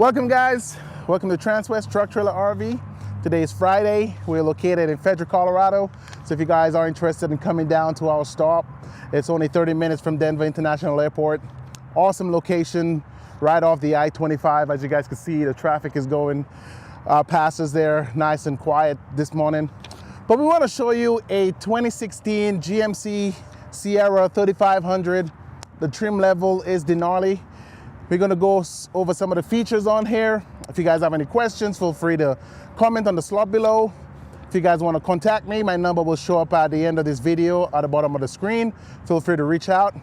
Welcome guys, welcome to Transwest Truck Trailer RV. Today is Friday. We're located in Frederick, Colorado. So if you guys are interested in coming down to our stop, it's only 30 minutes from Denver International Airport. Awesome location right off the I-25. As you guys can see, the traffic is going past us there, nice and quiet this morning. But we want to show you a 2016 GMC Sierra 3500. The trim level is Denali. We're going to go over some of the features on here. If you guys have any questions, feel free to comment on the slot below. If you guys want to contact me, my number will show up at the end of this video at the bottom of the screen. Feel free to reach out.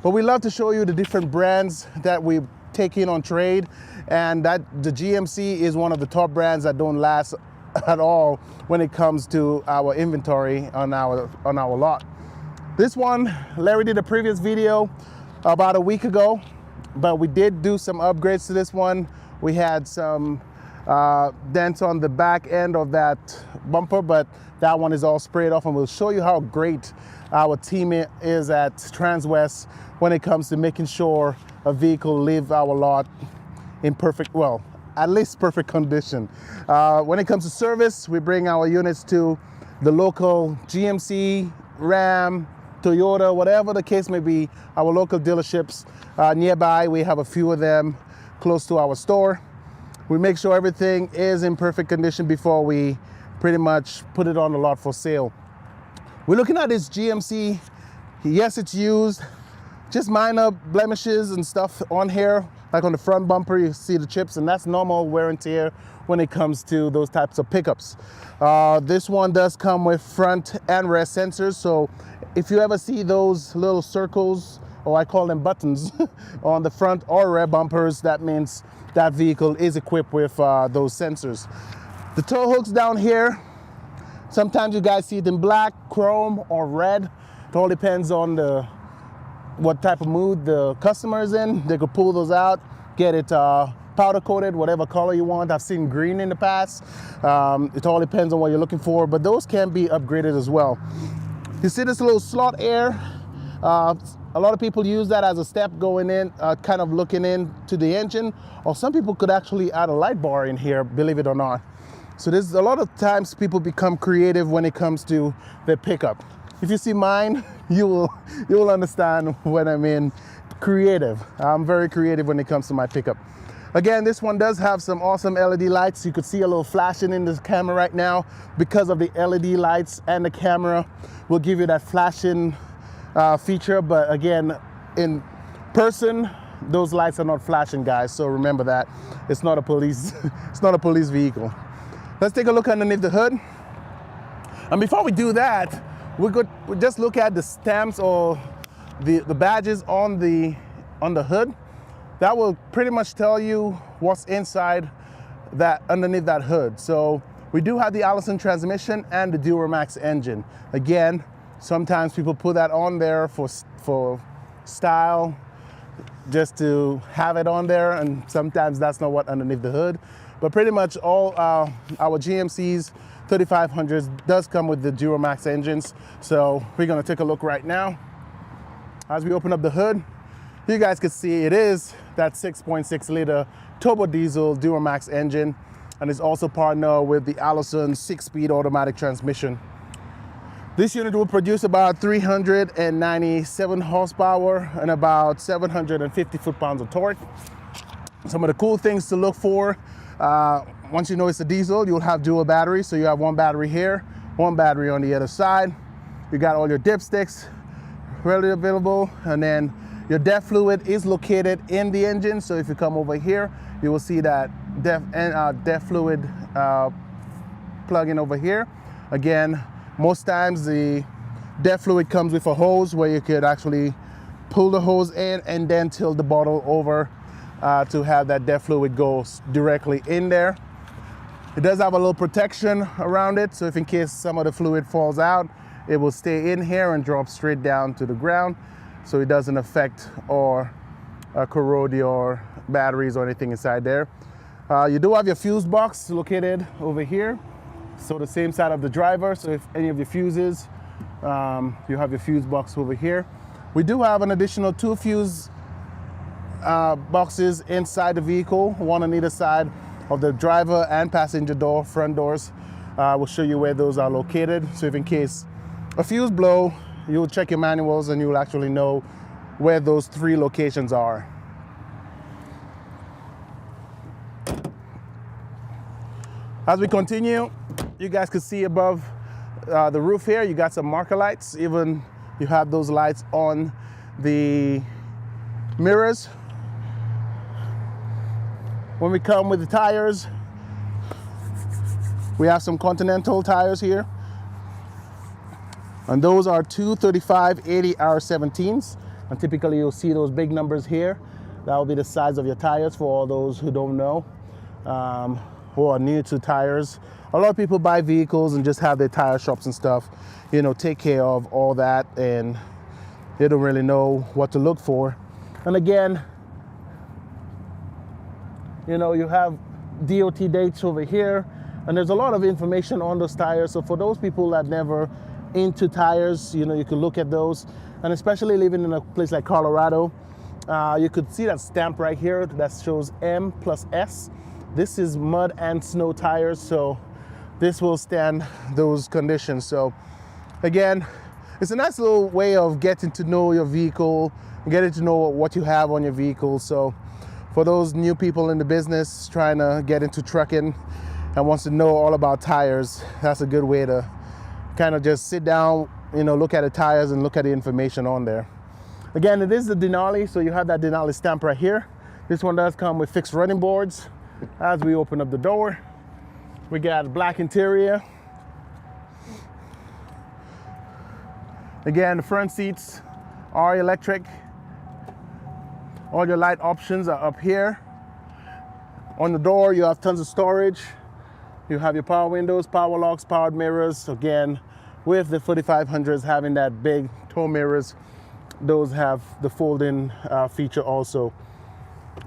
But we love to show you the different brands that we take in on trade, and that the GMC is one of the top brands that don't last at all when it comes to our inventory on our lot. This one, Larry did a previous video about a week ago, but we did do some upgrades to this one. We had some dents on the back end of that bumper, but that one is all sprayed off, and we'll show you how great our team is at Transwest when it comes to making sure a vehicle leaves our lot in perfect, well, at least perfect condition. When it comes to service, we bring our units to the local GMC, Ram, Toyota, whatever the case may be, our local dealerships nearby. We have a few of them close to our store. We make sure everything is in perfect condition before we pretty much put it on the lot for sale. We're looking at this GMC. Yes, it's used, just minor blemishes and stuff on here. Like on the front bumper, you see the chips, and that's normal wear and tear when it comes to those types of pickups. This one does come with front and rear sensors, so if you ever see those little circles, or I call them buttons, on the front or rear bumpers, that means that vehicle is equipped with those sensors. The tow hooks down here, sometimes you guys see it in black, chrome, or red. It all depends on what type of mood the customer is in. They could pull those out, get it powder coated, whatever color you want. I've seen green in the past. It all depends on what you're looking for, but those can be upgraded as well. You see this little slot air? A lot of people use that as a step going in, kind of looking into the engine, or some people could actually add a light bar in here, believe it or not. So there's a lot of times people become creative when it comes to their pickup. If you see mine, you will understand when I mean creative. I'm very creative when it comes to my pickup. Again, this one does have some awesome LED lights. You could see a little flashing in this camera right now because of the LED lights, and the camera will give you that flashing feature. But again, in person, those lights are not flashing, guys. So remember that it's not a police, it's not a police vehicle. Let's take a look underneath the hood. And before we do that, we just look at the stamps or the badges on the hood. That will pretty much tell you what's inside that, underneath that hood. So we do have the Allison transmission and the Duramax engine. Again, sometimes people put that on there for style, just to have it on there, and sometimes that's not what underneath the hood. But pretty much all our GMCs 3500s does come with the Duramax engines. So we're gonna take a look right now. As we open up the hood, you guys can see it is that 6.6 liter turbo diesel Duramax engine, and it's also partnered with the Allison 6-speed automatic transmission. This unit will produce about 397 horsepower and about 750 foot-pounds of torque. Some of the cool things to look for, once you know it's a diesel, you'll have dual batteries. So you have one battery here, one battery on the other side. You got all your dipsticks readily available, and then your DEF fluid is located in the engine. So if you come over here, you will see that DEF fluid plug-in over here. Again, most times the DEF fluid comes with a hose where you could actually pull the hose in and then tilt the bottle over to have that DEF fluid go directly in there. It does have a little protection around it, so if in case some of the fluid falls out, it will stay in here and drop straight down to the ground, so it doesn't affect or corrode your batteries or anything inside there. You do have your fuse box located over here, so the same side of the driver. So if any of your fuses, you have your fuse box over here. We do have an additional 2 fuse boxes inside the vehicle, one on either side of the driver and passenger door, front doors. We'll show you where those are located. So if in case a fuse blow, you'll check your manuals and you'll actually know where those 3 locations are. As we continue, you guys can see above the roof here, you got some marker lights. Even you have those lights on the mirrors. When we come with the tires, we have some Continental tires here. And those are 235/80 R17s. And typically you'll see those big numbers here. That will be the size of your tires for all those who don't know, who are new to tires. A lot of people buy vehicles and just have their tire shops and stuff, you know, take care of all that, and they don't really know what to look for. And again, you know, you have DOT dates over here, and there's a lot of information on those tires. So for those people that never into tires, you know, you could look at those. And especially living in a place like Colorado, you could see that stamp right here that shows M+S. This is mud and snow tires, so this will stand those conditions. So again, it's a nice little way of getting to know your vehicle, getting to know what you have on your vehicle. So for those new people in the business trying to get into trucking and wants to know all about tires, that's a good way to kind of just sit down, you know, look at the tires and look at the information on there. Again, it is the Denali, so you have that Denali stamp right here. This one does come with fixed running boards. As we open up the door, we got a black interior. Again, the front seats are electric. All your light options are up here. On the door, you have tons of storage. You have your power windows, power locks, powered mirrors. Again, with the 4500s having that big tow mirrors, those have the fold-in feature also.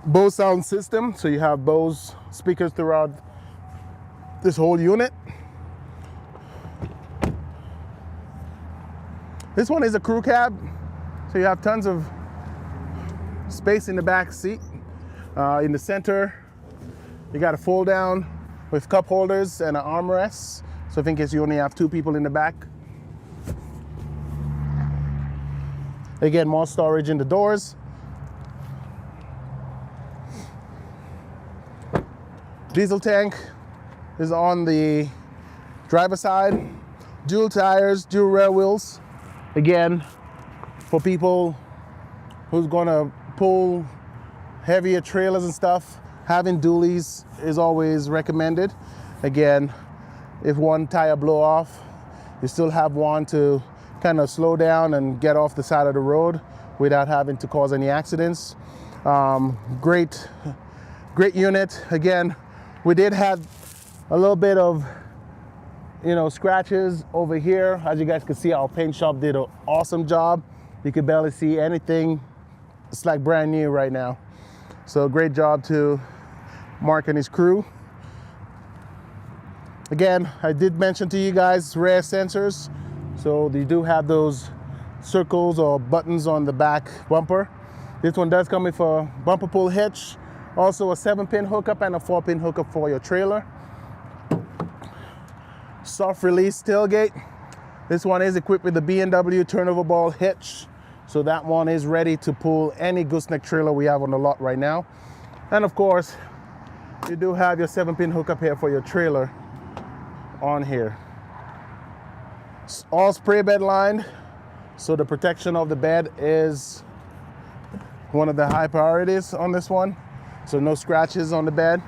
Bose sound system, so you have Bose speakers throughout this whole unit. This one is a crew cab, so you have tons of space in the back seat. In the center, you got a fold down with cup holders and an armrest, so if in case you only have 2 people in the back. Again, more storage in the doors. Diesel tank is on the driver's side. Dual tires, dual rear wheels. Again, for people who's gonna pull heavier trailers and stuff, having dualies is always recommended. Again, if one tire blow off, you still have one to kind of slow down and get off the side of the road without having to cause any accidents. Great unit. Again, we did have a little bit of, you know, scratches over here. As you guys can see, our paint shop did an awesome job. You can barely see anything. It's like brand new right now. So great job to Mark and his crew. Again, I did mention to you guys rear sensors. So you do have those circles or buttons on the back bumper. This one does come with a bumper pull hitch, also a 7-pin hookup and a 4-pin hookup for your trailer. Soft release tailgate. This one is equipped with the B&W turnover ball hitch. So that one is ready to pull any gooseneck trailer we have on the lot right now. And of course, you do have your 7-pin hookup here for your trailer on here. All spray bed lined, so the protection of the bed is one of the high priorities on this one. So no scratches on the bed.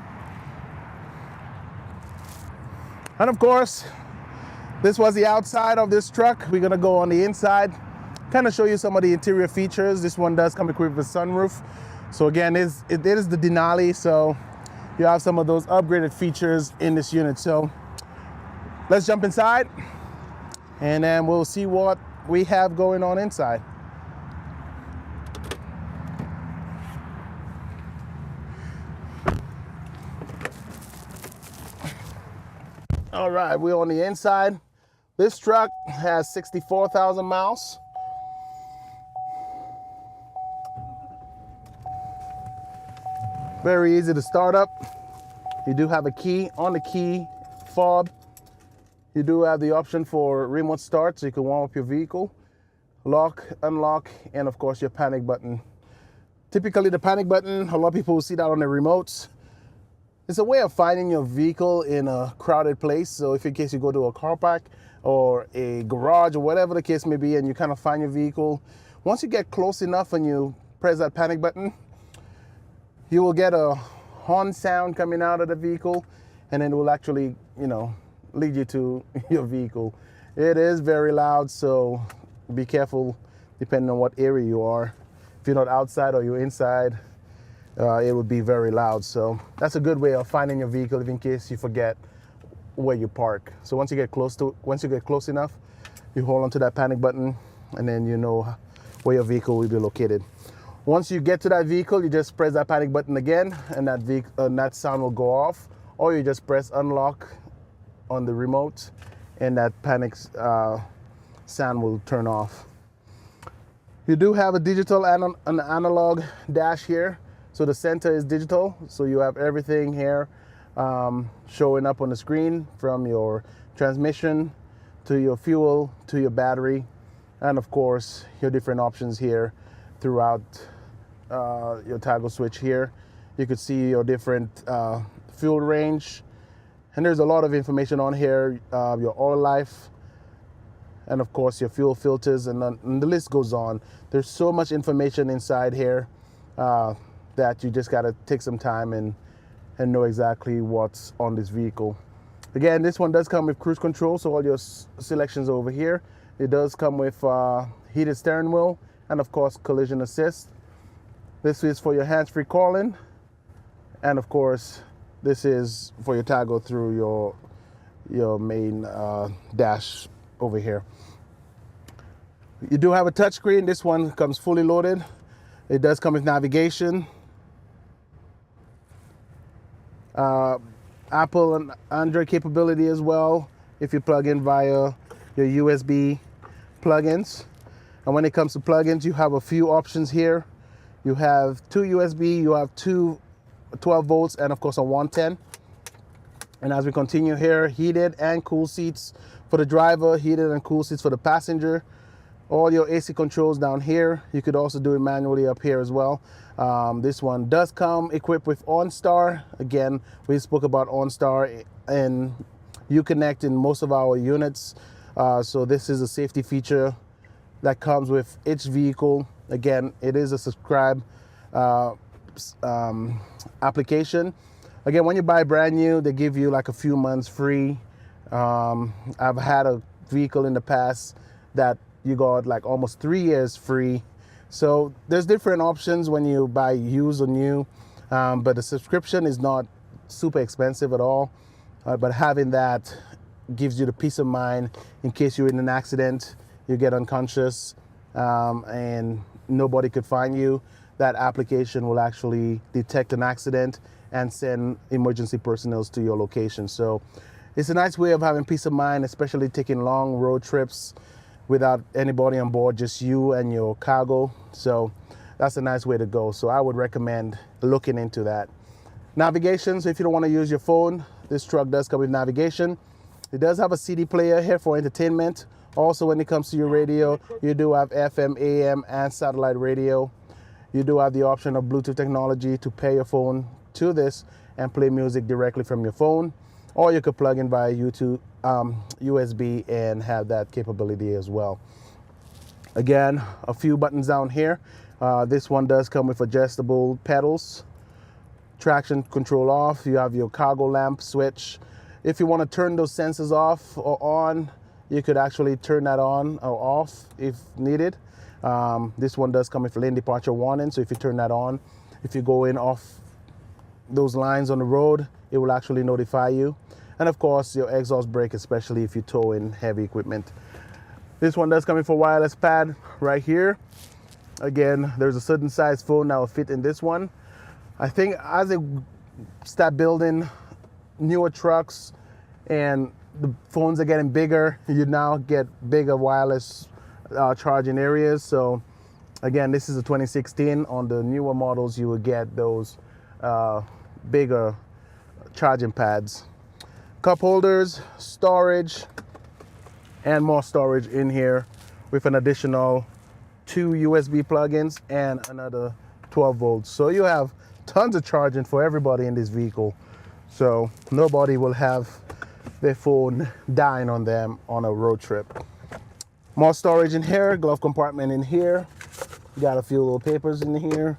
And of course, this was the outside of this truck. We're gonna go on the inside, kind of show you some of the interior features. This one does come equipped with a sunroof. So again, it is the Denali, so you have some of those upgraded features in this unit. So let's jump inside and then we'll see what we have going on inside. All right, we're on the inside. This truck has 64,000 miles. Very easy to start up. You do have a key on the key fob. You do have the option for remote start, so you can warm up your vehicle, lock, unlock, and of course your panic button. Typically the panic button, a lot of people will see that on the remotes. It's a way of finding your vehicle in a crowded place. So if in case you go to a car park or a garage or whatever the case may be, and you kind of find your vehicle, once you get close enough and you press that panic button, you will get a horn sound coming out of the vehicle, and then it will actually, lead you to your vehicle. It is very loud, so be careful depending on what area you are. If you're not outside or you're inside, it would be very loud. So that's a good way of finding your vehicle, if in case you forget where you park. So once you get close enough, you hold onto that panic button, and then you know where your vehicle will be located. Once you get to that vehicle, you just press that panic button again, and that sound will go off, or you just press unlock on the remote, and that panic sound will turn off. You do have a digital and an analog dash here. So the center is digital, so you have everything here showing up on the screen, from your transmission to your fuel to your battery, and of course your different options here throughout your toggle switch here. You could see your different fuel range, and there's a lot of information on here, your oil life, and of course your fuel filters, and the list goes on. There's so much information inside here that you just got to take some time and know exactly what's on this vehicle. Again, this one does come with cruise control, so all your selections over here. It does come with heated steering wheel, and of course collision assist. This is for your hands-free calling, and of course this is for your toggle through your main dash over here. You do have a touchscreen. This one comes fully loaded. It does come with navigation, Apple and Android capability as well, if you plug in via your USB plugins. And when it comes to plugins, you have a few options here. You have 2 USB, you have 2 12 volts, and of course a 110. And as we continue here, heated and cool seats for the driver, heated and cool seats for the passenger. All your AC controls down here. You could also do it manually up here as well. This one does come equipped with OnStar. Again, we spoke about OnStar and Uconnect in most of our units. So this is a safety feature that comes with each vehicle. Again, it is a subscribe application. Again, when you buy brand new, they give you like a few months free. I've had a vehicle in the past that you got like almost 3 years free. So there's different options when you buy used or new, but the subscription is not super expensive at all. But having that gives you the peace of mind in case you're in an accident, you get unconscious, and nobody could find you. That application will actually detect an accident and send emergency personnel to your location. So it's a nice way of having peace of mind, especially taking long road trips without anybody on board, just you and your cargo. So that's a nice way to go. So I would recommend looking into that. Navigation, so if you don't want to use your phone, this truck does come with navigation. It does have a CD player here for entertainment. Also, when it comes to your radio, you do have FM, AM, and satellite radio. You do have the option of Bluetooth technology to pair your phone to this and play music directly from your phone, or you could plug in via USB and have that capability as well. Again, a few buttons down here. This one does come with adjustable pedals. Traction control off. You have your cargo lamp switch. If you want to turn those sensors off or on, you could actually turn that on or off if needed. This one does come with lane departure warning, so if you turn that on, if you go in off those lines on the road, it will actually notify you. And of course, your exhaust brake, especially if you tow in heavy equipment. This one does come with a wireless pad right here. Again, there's a certain size phone that will fit in this one. I think as they start building newer trucks and the phones are getting bigger, you now get bigger wireless charging areas. So again, this is a 2016. On the newer models, you will get those bigger charging pads. Cup holders, storage, and more storage in here with an additional 2 USB plugins and another 12 volts. So you have tons of charging for everybody in this vehicle. So nobody will have their phone dying on them on a road trip. More storage in here, glove compartment in here. Got a few little papers in here.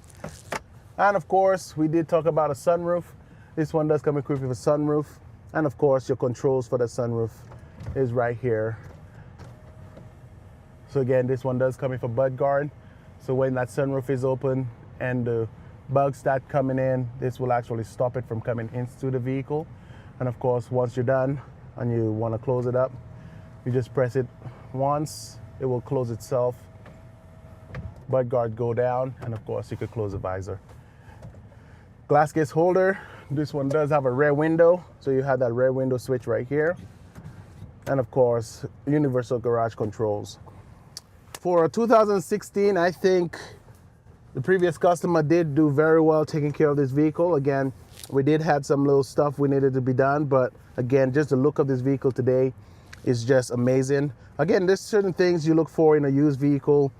And of course, we did talk about a sunroof. This one does come equipped with a sunroof. And of course, your controls for the sunroof is right here. So again, this one does come with a bud guard. So when that sunroof is open and the bugs start coming in, this will actually stop it from coming into the vehicle. And of course, once you're done and you want to close it up, you just press it once, it will close itself. Bud guard go down, and of course you could close the visor. Glass case holder, this one does have a rear window, so you have that rear window switch right here. And of course, universal garage controls. For 2016, I think the previous customer did do very well taking care of this vehicle. Again, we did have some little stuff we needed to be done, but again, just the look of this vehicle today is just amazing. Again, there's certain things you look for in a used vehicle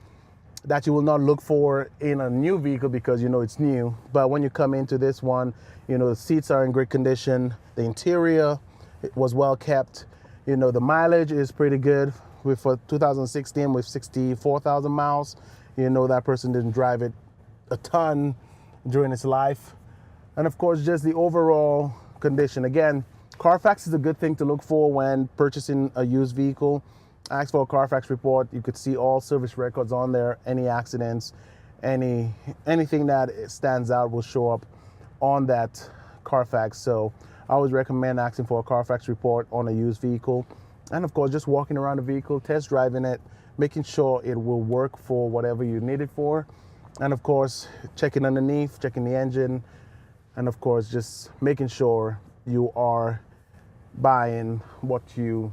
that you will not look for in a new vehicle because you know it's new. But when you come into this one, you know, the seats are in great condition. The interior, it was well kept. You know, the mileage is pretty good. For 2016 with 64,000 miles, you know that person didn't drive it a ton during its life. And of course, just the overall condition. Again, Carfax is a good thing to look for when purchasing a used vehicle. Ask for a Carfax report. You could see all service records on there. Any accidents, anything that stands out will show up on that Carfax. So I always recommend asking for a Carfax report on a used vehicle. And of course, just walking around the vehicle, test driving it, making sure it will work for whatever you need it for. And of course, checking underneath, checking the engine, and of course, just making sure you are buying what you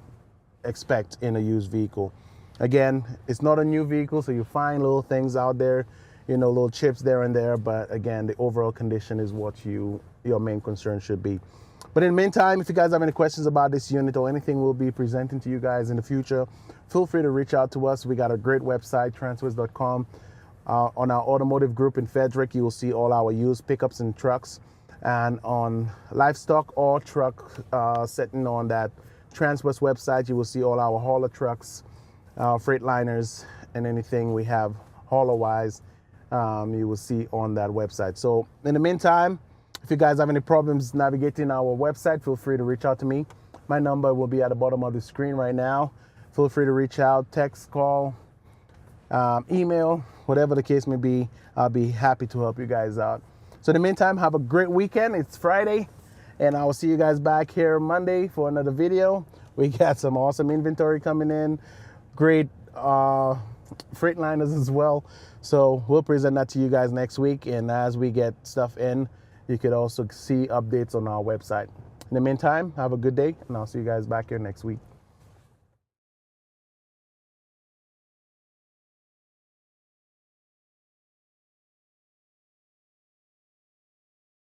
expect in a used vehicle. Again, it's not a new vehicle, so you find little things out there, you know, little chips there and there, but again, the overall condition is what your main concern should be. But in the meantime, if you guys have any questions about this unit or anything we'll be presenting to you guys in the future, feel free to reach out to us. We got a great website, transwest.com. On our automotive group in Frederick, you will see all our used pickups and trucks. And on livestock or truck setting on that Transwest website, you will see all our hauler trucks, Freightliners, and anything we have hauler-wise, you will see on that website. So in the meantime, if you guys have any problems navigating our website, feel free to reach out to me. My number will be at the bottom of the screen right now. Feel free to reach out, text, call, email, whatever the case may be. I'll be happy to help you guys out. So in the meantime, have a great weekend. It's Friday, and I will see you guys back here Monday for another video. We got some awesome inventory coming in, great Freightliners as well. So we'll present that to you guys next week, and as we get stuff in, you could also see updates on our website. In the meantime, have a good day, and I'll see you guys back here next week.